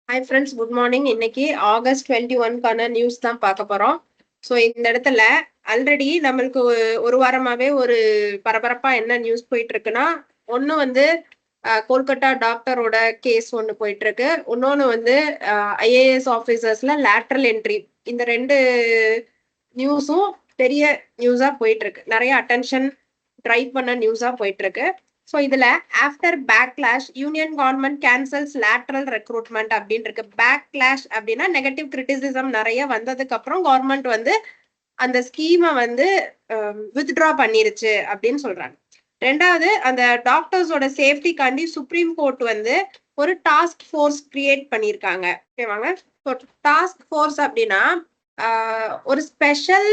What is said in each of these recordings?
Hi friends, good morning. இன்னைக்கு August 21க்கான news தான் பார்க்க போறோம். ஸோ இந்த இடத்துல ஆல்ரெடி நம்மளுக்கு ஒரு வாரமாவே ஒரு பரபரப்பா என்ன நியூஸ் போயிட்டு இருக்குன்னா, ஒன்று வந்து கொல்கத்தா டாக்டரோட கேஸ் ஒன்று போயிட்டு இருக்கு. இன்னொன்று வந்து ஐஏஎஸ் ஆஃபீஸர்ஸ்ல லேட்ரல் என்ட்ரி. இந்த ரெண்டு நியூஸும் பெரிய நியூஸா போயிட்டு இருக்கு. நிறைய அட்டென்ஷன் ட்ரைவ் பண்ண நியூஸா போயிட்டு இருக்கு. ஸோ இதுல after backlash union government cancels lateral recruitment அப்படின்னு இருக்கு. பேக்லாஷ் அப்படின்னா நெகட்டிவ் கிரிட்டிசிசம் நிறைய வந்ததுக்கு அப்புறம் கவர்மெண்ட் வந்து அந்த ஸ்கீமை வந்து வித்ட்ரா பண்ணிருச்சு அப்படின்னு சொல்றாங்க. ரெண்டாவது, அந்த டாக்டர்ஸோட சேஃப்டிக்காண்டி சுப்ரீம் கோர்ட் வந்து ஒரு டாஸ்க் ஃபோர்ஸ் கிரியேட் பண்ணியிருக்காங்க. ஓகேவாங்க. ஸோ டாஸ்க் ஃபோர்ஸ் அப்படின்னா ஒரு ஸ்பெஷல்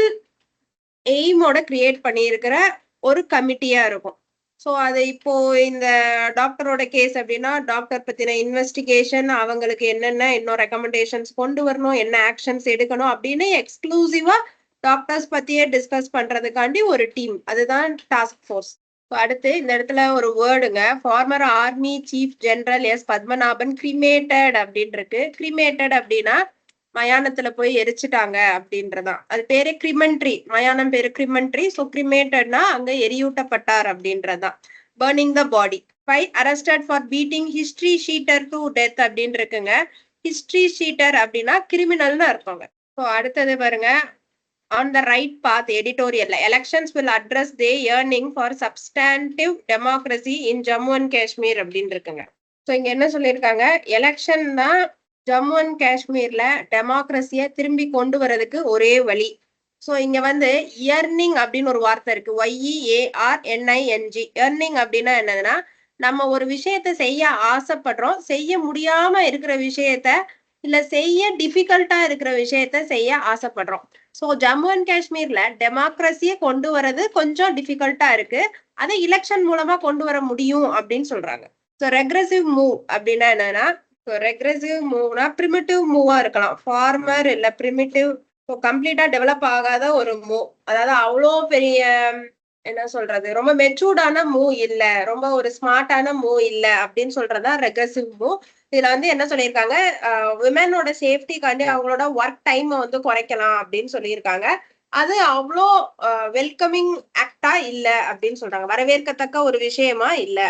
எய்மோட கிரியேட் பண்ணியிருக்கிற ஒரு கமிட்டியா இருக்கும். ஸோ அது இப்போ இந்த டாக்டரோட கேஸ் அப்படின்னா டாக்டர் பத்தின இன்வெஸ்டிகேஷன், அவங்களுக்கு என்னென்ன இன்னும் ரெக்கமெண்டேஷன்ஸ் கொண்டு வரணும், என்ன ஆக்ஷன்ஸ் எடுக்கணும் அப்படின்னு எக்ஸ்க்ளூசிவா டாக்டர்ஸ் பத்தியே டிஸ்கஸ் பண்றதுக்காண்டி ஒரு டீம், அதுதான் டாஸ்க் ஃபோர்ஸ். அடுத்து இந்த இடத்துல ஒரு வேர்டுங்க, former army chief general S Padmanabhan cremated அப்படின்னு இருக்கு. கிரிமேட்டட் அப்படின்னா மயானத்துல போய் எரிச்சிட்டாங்க அப்படின்றதான். அது பேரு கிரிமெண்ட்ரி, மயானம் பேரு கிரிமெண்ட்ரி. ஸோ கிரிமேட்டட்னா அங்க எரியூட்டப்பட்டார் அப்படின்றதான். Burning the body. Arrested for beating history sheeter to death அப்படின்னு இருக்குங்க. ஹிஸ்டரி ஷீட்டர் அப்படின்னா கிரிமினல்னு அர்த்தங்க. ஸோ அடுத்தது பாருங்க, on the right path editorial, elections will address the yearning for substantive democracy in Jammu and Kashmir அப்படின்னு இருக்குங்க. So இங்க என்ன சொல்லியிருக்காங்க, எலெக்ஷன் தான் ஜம்மு அண்ட் காஷ்மீர்ல டெமோக்ரஸிய திரும்பி கொண்டு வரதுக்கு ஒரே வழி. ஸோ இங்க வந்து இயர்னிங் அப்படின்னு ஒரு வார்த்தை இருக்கு, YEARNING. இயர்னிங் அப்படின்னா என்னதுன்னா, நம்ம ஒரு விஷயத்த செய்ய ஆசைப்படுறோம், செய்ய முடியாம இருக்கிற விஷயத்த இல்ல செய்ய டிஃபிகல்ட்டா இருக்கிற விஷயத்த செய்ய ஆசைப்படுறோம். ஸோ ஜம்மு அண்ட் காஷ்மீர்ல டெமோக்ரஸியை கொண்டு வர்றது கொஞ்சம் டிஃபிகல்ட்டா இருக்கு, அதை எலெக்ஷன் மூலமா கொண்டு வர முடியும் அப்படின்னு சொல்றாங்க. ஸோ ரெக்ரெசிவ் மூவ் அப்படின்னா என்னன்னா, ரெக்ரெசிவ் மூவ்னா பிரிமிட்டிவ் மூவா இருக்கலாம், ஃபார்மர் இல்ல பிரிமிட்டிவ். கம்ப்ளீட்டா டெவலப் ஆகாத ஒரு மூவ், அதாவது அவ்வளோ பெரிய என்ன சொல்றது, ரொம்ப மெச்சூர்டான மூவ் இல்ல, ரொம்ப ஒரு ஸ்மார்ட்டான மூவ் இல்ல அப்படின்னு சொல்றதா ரெக்ரெசிவ் மூவ். இதுல வந்து என்ன சொல்லியிருக்காங்க, விமனோட சேஃப்டிக்காண்டி அவங்களோட ஒர்க் டைம் வந்து குறைக்கலாம் அப்படின்னு சொல்லியிருக்காங்க. அது அவ்வளோ வெல்கமிங் ஆக்டா இல்ல அப்படின்னு சொல்றாங்க, வரவேற்கத்தக்க ஒரு விஷயமா இல்ல.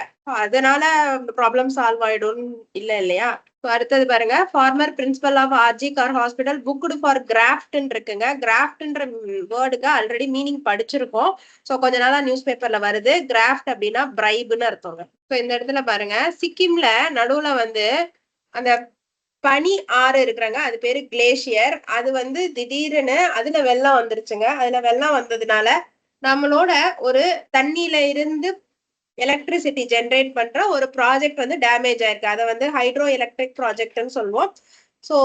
அதனால ப்ராப்ளம் சால்வ் ஆயிடும் இல்ல இல்லையா. அடுத்தது பாருங்க, former principal of RG Kar hospital booked for கிராஃப்ட்ன்னு இருக்குங்க. கிராஃப்ட்ன்ற வேர்டுக்கு ஆல்ரெடி மீனிங் படிச்சிருக்கோம். ஸோ கொஞ்ச நாளா நியூஸ் பேப்பர்ல வருது. கிராஃப்ட் அப்படின்னா பிரைப்னு அர்த்தங்க. ஸோ இந்த இடத்துல பாருங்க, சிக்கிம்ல நடுவுல வந்து அந்த பனி ஆறு இருக்கிறாங்க, அது பேரு கிளேசியர். அது வந்து திடீர்னு அதுல வெள்ளம் வந்துருச்சுங்க. அதுல வெள்ளம் வந்ததுனால நம்மளோட ஒரு தண்ணியில இருந்து எலக்ட்ரிசிட்டி ஜென்ரேட் பண்ற ஒரு ப்ராஜெக்ட் வந்து டேமேஜ் ஆயிருக்கு. அதை வந்து ஹைட்ரோ எலக்ட்ரிக் ப்ராஜெக்ட்னு சொல்லுவோம். So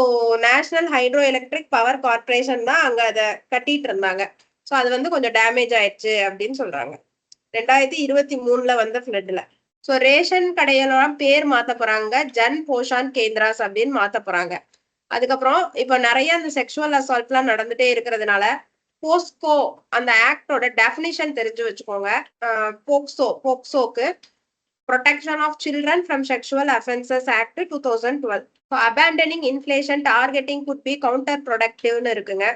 national hydro electric power corporation தான் அங்க அதை கட்டிட்டு இருந்தாங்க. ஸோ அது வந்து கொஞ்சம் டேமேஜ் ஆயிடுச்சு அப்படின்னு சொல்றாங்க, 2023 வந்த ஃபிளட்ல. ஸோ ரேஷன் கடையெல்லாம் பேர் மாத்த போறாங்க, ஜன் போஷான் கேந்திராஸ் அப்படின்னு மாத்த போறாங்க. அதுக்கப்புறம் இப்ப நிறைய அந்த செக்ஷுவல் அசால்ட் எல்லாம் நடந்துட்டே இருக்கிறதுனால போஸ்கோ அந்த ஆக்டோட டெஃபினிஷன் தெரிஞ்சு வச்சுக்கோங்க. போக்சோக்கு protection of children from sexual offences act 2012. Abandoning inflation targeting could be counter ப்ரொடக்டிவ்னு இருக்குங்க.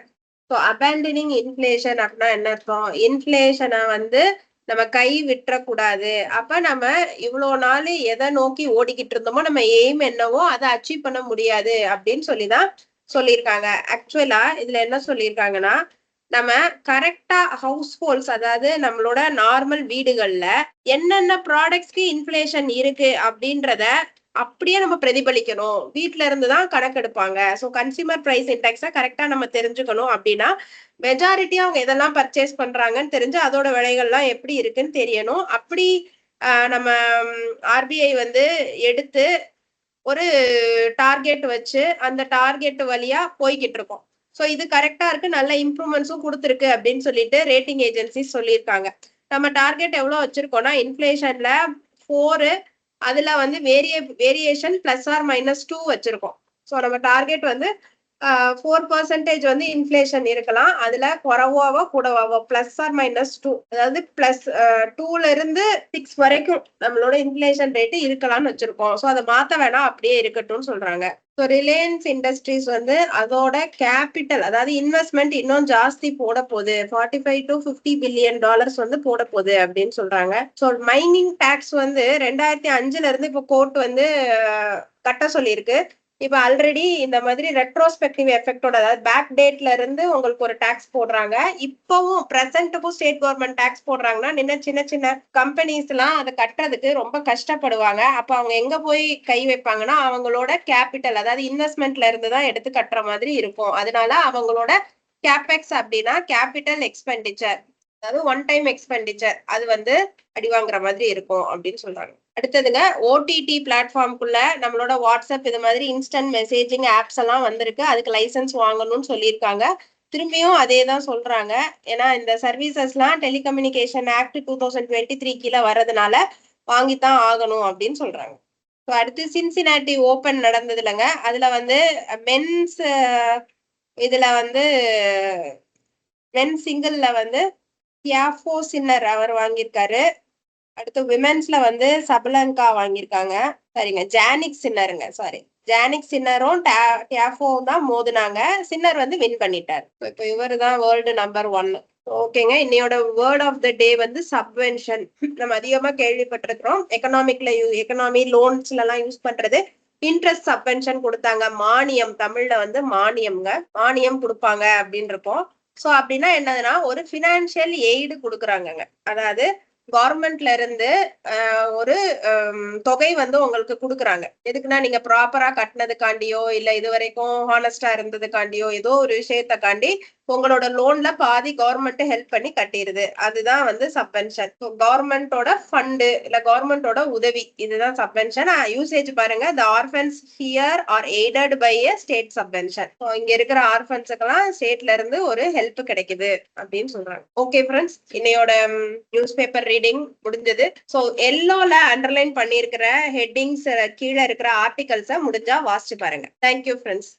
ஸோ அபேண்டனிங் இன்ஃபிளேஷன் அப்படின்னா என்ன அர்த்தம், இன்ஃபிளேஷனை வந்து நம்ம கை விட்டுறக்கூடாது. அப்ப நம்ம இவ்வளோ நாள் எதை நோக்கி ஓடிக்கிட்டு இருந்தோமோ, நம்ம எய்ம் என்னவோ அதை அச்சீவ் பண்ண முடியாது அப்படின்னு சொல்லிதான் சொல்லியிருக்காங்க. ஆக்சுவலா இதுல என்ன சொல்லியிருக்காங்கன்னா, நம்ம கரெக்டா ஹவுஸ் ஹோல்ட்ஸ், அதாவது நம்மளோட நார்மல் வீடுகள்ல என்னென்ன ப்ராடக்ட்ஸ்க்கு இன்ஃபிளேஷன் இருக்கு அப்படின்றத அப்படியே நம்ம பிரதிபலிக்கணும். வீட்டுல இருந்துதான் கணக்கெடுப்பாங்க. ஸோ கன்சியூமர் பிரைஸ் இண்டெக்ஸை கரெக்டா நம்ம தெரிஞ்சுக்கணும். அப்படின்னா மெஜாரிட்டியா அவங்க எதெல்லாம் பர்ச்சேஸ் பண்றாங்கன்னு தெரிஞ்சு அதோட விலைகள்லாம் எப்படி இருக்குன்னு தெரியணும். அப்படி நம்ம ஆர்பிஐ வந்து எடுத்து ஒரு டார்கெட் வச்சு அந்த டார்கெட் வழியா போய்கிட்டு இருக்கோம். ஸோ இது கரெக்டா இருக்கு, நல்ல இம்ப்ரூவ்மெண்ட்ஸும் கொடுத்துருக்கு அப்படின்னு சொல்லிட்டு ரேட்டிங் ஏஜென்சிஸ் சொல்லியிருக்காங்க. நம்ம டார்கெட் எவ்வளவு வச்சிருக்கோம்னா, இன்ஃபிளேஷன்ல 4, அதுல வந்து வேரியேஷன் +or -2 வச்சிருக்கோம். ஸோ நம்ம டார்கெட் வந்து 4% வந்து இன்ஃபிளேஷன் இருக்கலாம். அதுல குறைவாவோ கூடவாவோ +or-2, அதாவது +2ல இருந்து 6 வரைக்கும் நம்மளோட இன்ஃபிளேஷன் ரேட் இருக்கலாம்னு வச்சிருக்கோம். ஸோ அதை மாத்த வேணாம், அப்படியே இருக்கட்டும்னு சொல்றாங்க. ஸோ ரிலையன்ஸ் இண்டஸ்ட்ரீஸ் வந்து அதோட கேபிட்டல், அதாவது இன்வெஸ்ட்மெண்ட் இன்னும் ஜாஸ்தி போட போகுது. $45 to $50 billion வந்து போட போகுது அப்படின்னு சொல்றாங்க. ஸோ மைனிங் டாக்ஸ் வந்து 2005ல இருந்து இப்போ கோர்ட் வந்து கட்ட சொல்லியிருக்கு. இப்ப ஆல்ரெடி இந்த மாதிரி ரெட்ரோஸ்பெக்டிவ் எஃபெக்டோட, அதாவது பேக் டேட்ல இருந்து உங்களுக்கு ஒரு டாக்ஸ் போடுறாங்க. இப்பவும் பிரசன்ட்டுக்கும் ஸ்டேட் கவர்மெண்ட் டாக்ஸ் போடுறாங்கன்னா நின்ன சின்ன சின்ன கம்பெனிஸ் எல்லாம் அதை கட்டுறதுக்கு ரொம்ப கஷ்டப்படுவாங்க. அப்ப அவங்க எங்க போய் கை வைப்பாங்கன்னா அவங்களோட கேபிட்டல், அதாவது இன்வெஸ்ட்மெண்ட்ல இருந்து தான் எடுத்து கட்டுற மாதிரி இருக்கும். அதனால அவங்களோட கேபெக்ஸ் அப்படின்னா கேபிட்டல் எக்ஸ்பெண்டிச்சர், அதாவது ஒன் டைம் எக்ஸ்பெண்டிச்சர், அது வந்து அடி வாங்குற மாதிரி இருக்கும் அப்படின்னு சொல்றாங்க. அடுத்ததுங்க, ஓடிடி பிளாட்ஃபார்முக்குள்ள நம்மளோட வாட்ஸ்அப் இது மாதிரி இன்ஸ்டன்ட் மெசேஜிங் ஆப்ஸ் எல்லாம் வந்திருக்கு. அதுக்கு லைசன்ஸ் வாங்கணும்னு சொல்லியிருக்காங்க. திரும்பியும் அதே தான் சொல்றாங்க. ஏன்னா இந்த சர்வீசஸ்லாம் டெலிகம்யூனிகேஷன் ஆக்ட் 2023 கீழே வர்றதுனால வாங்கித்தான் ஆகணும் அப்படின்னு சொல்றாங்க. அடுத்து சின்சினாட்டி ஓபன் நடந்தது இல்லைங்க, அதுல வந்து மென்ஸ் இதுல வந்து மென் சிங்கிள்ல வந்து தியாஃபோ சின்னர் அவர் வாங்கியிருக்காரு. அடுத்து விமென்ஸ்ல வந்து சபலங்கா வாங்கியிருக்காங்க. சரிங்க, ஜானிக் சின்னருங்க, சாரி ஜானிக் சின்னரும் டியாஃபோவும் தான் மோதுனாங்க. சின்னர் வந்து வின் பண்ணிட்டார். இப்போ இவரு தான் வேர்ல்டு நம்பர் 1. ஓகேங்க, இன்னையோட வேர்ட் ஆஃப் த டே வந்து சப்வென்ஷன். நம்ம அதிகமா கேள்விப்பட்டிருக்கிறோம். எக்கனாமி லோன்ஸ்ல எல்லாம் யூஸ் பண்றது. இன்ட்ரெஸ்ட் சப்வென்ஷன் கொடுத்தாங்க, மானியம், தமிழ்ல வந்து மானியம்ங்க, மானியம் கொடுப்பாங்க அப்படின்னு இருக்கும். சோ அப்படின்னா என்னதுன்னா ஒரு பினான்சியல் எய்டு கொடுக்குறாங்கங்க. அதாவது கவர்மெண்ட்ல இருந்து ஒரு தொகை வந்து உங்களுக்கு கொடுக்குறாங்க. எதுக்குன்னா நீங்க ப்ராப்பரா கட்டினதுக்காண்டியோ இல்ல இது வரைக்கும் ஹானஸ்டா இருந்ததுக்காண்டியோ ஏதோ ஒரு விஷயத்தக்காண்டி உங்களோட லோன்ல பாதி கவர்மெண்ட் ஹெல்ப் பண்ணி கட்டிடுது. அதுதான் வந்து சப்வென்ஷன். கவர்மெண்டோட ஃபண்டு இல்ல கவர்மெண்டோட உதவி, இதுதான் சப்வென்ஷன். யூசேஜ் பாருங்க, the orphans here are aided by a state subvention. இங்க இருக்கிற ஆர்ஃபன்ஸுக்கெல்லாம் ஸ்டேட்ல இருந்து ஒரு ஹெல்ப் கிடைக்குது அப்படின்னு சொல்றாங்க. ஓகே ஃப்ரெண்ட்ஸ், இன்னையோட நியூஸ் பேப்பர் ரீடிங் முடிஞ்சது. ஸோ எல்லோல அண்டர்லைன் பண்ணியிருக்கிற ஹெட்டிங்ஸ் கீழே இருக்கிற ஆர்டிகல்ஸை முடிஞ்சா வாசிச்சு பாருங்க. Thank you friends.